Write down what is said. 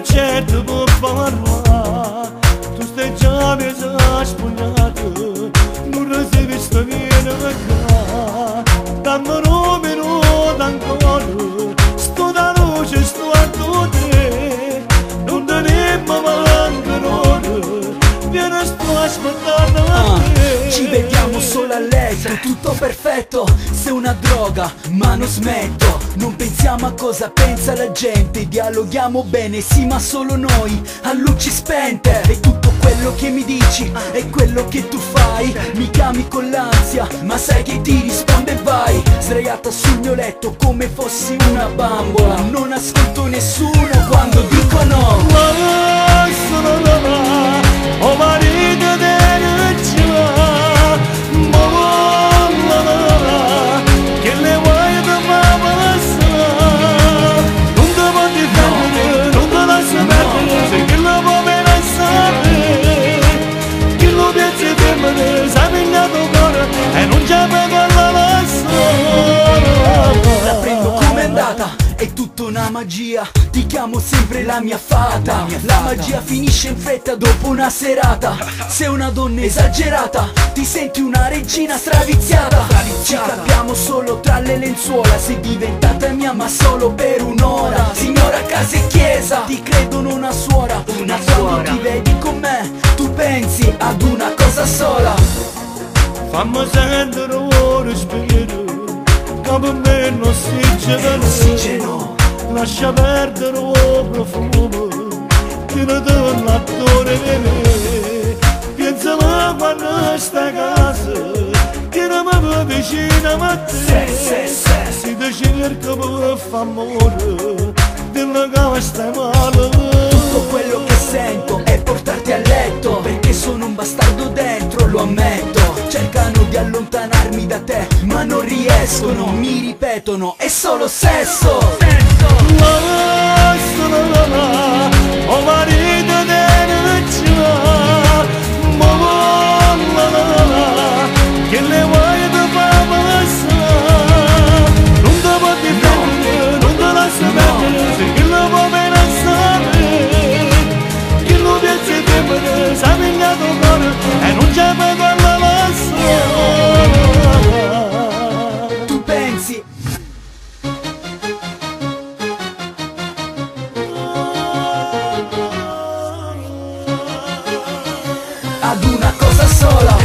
e certo può parlare, tu stai già mezza spunata, non resivi sta viene qua, dammi numero d'ancora, sto da luce, sto a te, non te ne manca l'ora, vieni sto aspettando a te. Ci vediamo solo a letto, tutto perfetto, sei una droga, ma non smetto. Non pensiamo a cosa pensa la gente, dialoghiamo bene, sì ma solo noi, a luci spente. E tutto quello che mi dici, è quello che tu fai. Mi chiami con l'ansia, ma sai che ti risponde e vai. Sdraiata sul mio letto come fossi una bambola, non ascolto nessuno quando dico no. Ma sono là, oh marito della città, che le vuoi da mamma sa, non te può difendere, non te lascia perdere, se che la può pensare, che lo piace temere, sa pignato cuore e non c'è per la La prendo come è andata, è tutta una magia, ti chiamo sempre la mia fata. La magia finisce in fretta dopo una serata. Sei una donna esagerata, ti senti una regina straviziata. Ci capiamo solo tra le lenzuola, sei diventata mia ma solo per un'ora. Signora casa e chiesa, ti credono una suora. Ma quando ti vedi con me, tu pensi ad una cosa sola. fammi sentire un respiro, che per me non ossigeno, lascia perdere un profumo, che ne dà un attore per me. Pensala quando stai a casa, che non mi vicino a te, si ti cerca per fare amore, dilla che stai male. Tutto quello che sento è portarti a letto, perché sono un bastardo dentro, lo ammetto. Cercano di allontanarmi da te, ma non riescono, mi ripetono, è solo sesso. Ma sono là, oh marito della città, che le vuoi da mamma sa, non te può difendere, non te lascia perdere, se che la può pensare, che lo piace temere, sa pignato cuore e non c'è per la sola. Tu pensi ad una cosa sola.